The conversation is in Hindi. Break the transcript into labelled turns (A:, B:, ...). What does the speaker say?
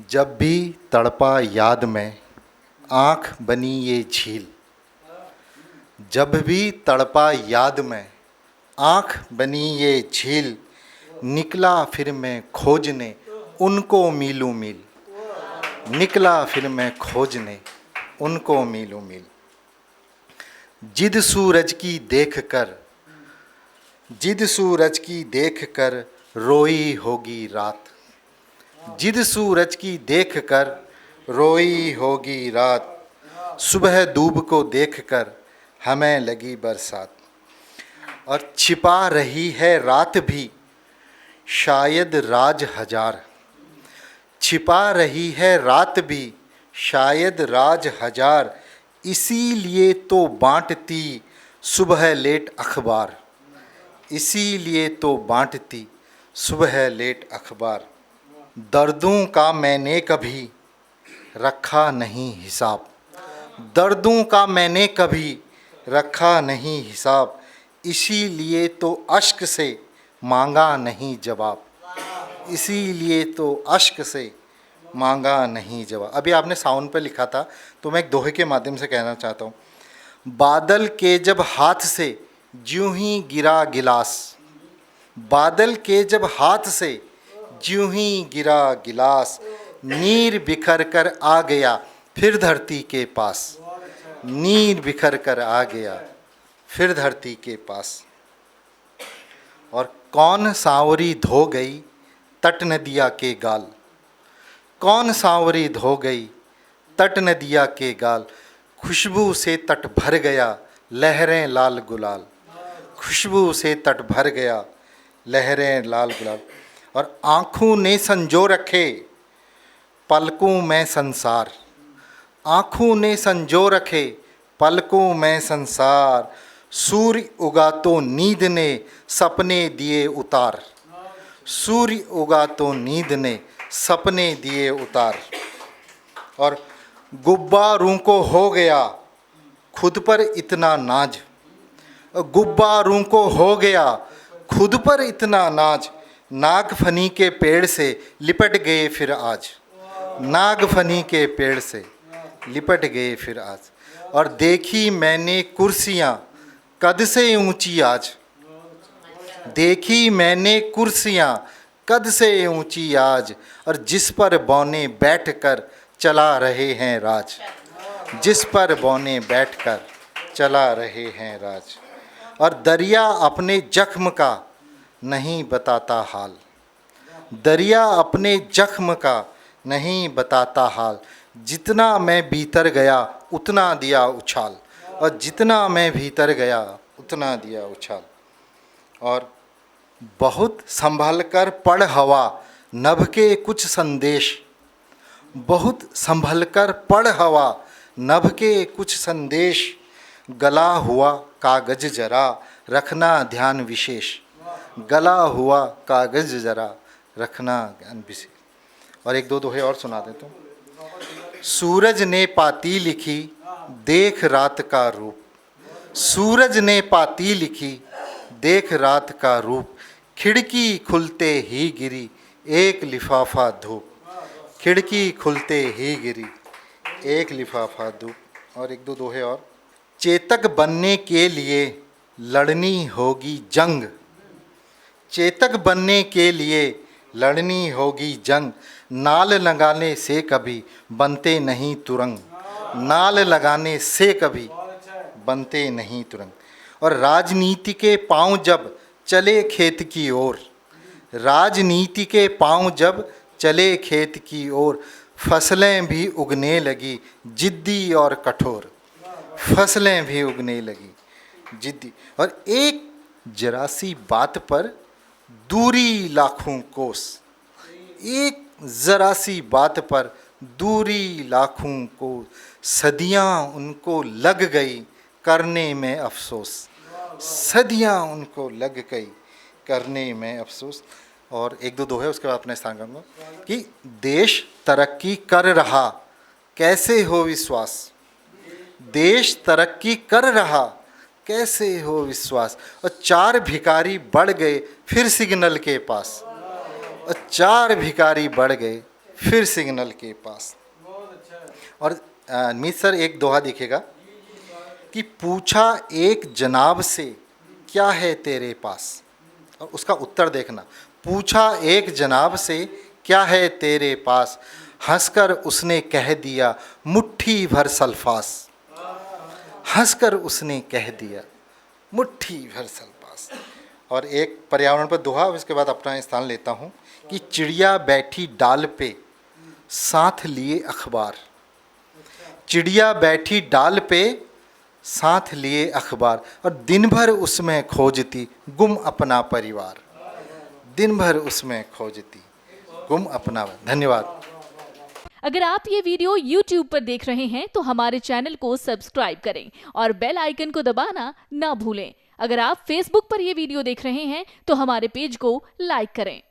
A: जब भी तड़पा याद में आँख बनी ये झील। जब भी तड़पा याद में आँख बनी ये झील। निकला फिर मैं खोजने उनको मीलों मील। निकला फिर मैं खोजने उनको मीलों मील। जिद सूरज की देख कर रोई होगी रात। जिद सूरज की देख कर रोई होगी रात। सुबह डूब को देख कर हमें लगी बरसात। और छिपा रही है रात भी शायद राज हजार। छिपा रही है रात भी शायद राज हजार। इसीलिए तो बांटती सुबह लेट अखबार। इसीलिए तो बांटती सुबह लेट अखबार। दर्दों का मैंने कभी रखा नहीं हिसाब। दर्दों का मैंने कभी रखा नहीं हिसाब। इसीलिए तो अश्क से मांगा नहीं जवाब। इसीलिए तो अश्क से मांगा नहीं जवाब। अभी आपने साउंड पे लिखा था तो मैं एक दोहे के माध्यम से कहना चाहता हूँ। बादल के जब हाथ से ज्यों ही गिरा गिलास। बादल के जब हाथ से ज्यों ही गिरा गिलास। नीर बिखर कर आ गया फिर धरती के पास। नीर बिखर कर आ गया फिर धरती के पास। और कौन सांवरी धो गई तट नदिया के गाल। कौन सांवरी धो गई तट नदिया के गाल। खुशबू से तट भर गया लहरें लाल गुलाल। खुशबू से तट भर गया लहरें लाल गुलाल। और आँखों ने संजो रखे पलकों में संसार। आँखों ने संजो रखे पलकों में संसार। सूर्य उगा तो नींद ने सपने दिए उतार। सूर्य उगा तो नींद ने सपने दिए उतार। और गुब्बारों को हो गया खुद पर इतना नाज। गुब्बारों को हो गया खुद पर इतना नाज। नागफनी के पेड़ से लिपट गए फिर आज। नागफनी के पेड़ से लिपट गए फिर आज। और देखी मैंने कुर्सियाँ कद से ऊंची आज। देखी मैंने कुर्सियाँ कद से ऊंची आज। और जिस पर बौने बैठकर चला रहे हैं राज। जिस पर बौने बैठकर चला रहे हैं राज। और दरिया अपने जख्म का नहीं बताता हाल। दरिया अपने जख्म का नहीं बताता हाल। जितना मैं भीतर गया उतना दिया उछाल। और जितना मैं भीतर गया उतना दिया उछाल। और बहुत संभल कर पढ़ हवा नभ के कुछ संदेश। बहुत संभल कर पढ़ हवा नभ के कुछ संदेश। गला हुआ कागज जरा रखना ध्यान विशेष। गला हुआ कागज जरा रखना ध्यान विशेष। और एक दो दोहे और सुना देता हूँ। सूरज ने पाती लिखी देख रात का रूप। सूरज ने पाती लिखी देख रात का रूप। खिड़की खुलते ही गिरी एक लिफाफा धूप। खिड़की खुलते ही गिरी एक लिफाफा धूप। और एक दो दोहे और। चेतक बनने के लिए लड़नी होगी जंग। चेतक बनने के लिए लड़नी होगी जंग। नाल लगाने से कभी बनते नहीं तुरंग। नाल लगाने से कभी बनते नहीं तुरंग। और राजनीति के पांव जब चले खेत की ओर। राजनीति के पांव जब चले खेत की ओर। फसलें भी उगने लगी जिद्दी और कठोर। फसलें भी उगने लगी जिद्दी। और एक जरा सी बात पर दूरी लाखों कोस। एक जरा सी बात पर दूरी लाखों कोस। सदियां उनको लग गई करने में अफसोस। सदियां उनको लग गई करने में अफसोस। और एक दो दोहे उसके बाद अपने स्थान करूँगा कि देश तरक्की कर रहा कैसे हो विश्वास। देश तरक्की कर रहा कैसे हो विश्वास। और चार भिखारी बढ़ गए फिर सिग्नल के पास। और चार भिखारी बढ़ गए फिर सिग्नल के पास। और मीत सर एक दोहा दिखेगा कि पूछा एक जनाब से क्या है तेरे पास, और उसका उत्तर देखना। पूछा एक जनाब से क्या है तेरे पास, हंसकर उसने कह दिया मुट्ठी भर सल्फास। हंसकर उसने कह दिया मुट्ठी भर सल्फास। और एक पर्यावरण पर दोहा, उसके बाद अपना स्थान लेता हूँ कि चिड़िया बैठी डाल पे साथ लिए अखबार। चिड़िया बैठी डाल पे साथ लिए अखबार, और दिन भर उसमें खोजती गुम अपना परिवार। दिन भर उसमें खोजती गुम अपना। धन्यवाद।
B: अगर आप ये वीडियो YouTube पर देख रहे हैं तो हमारे चैनल को सब्सक्राइब करें और बेल आइकन को दबाना ना भूलें। अगर आप Facebook पर ये वीडियो देख रहे हैं तो हमारे पेज को लाइक करें।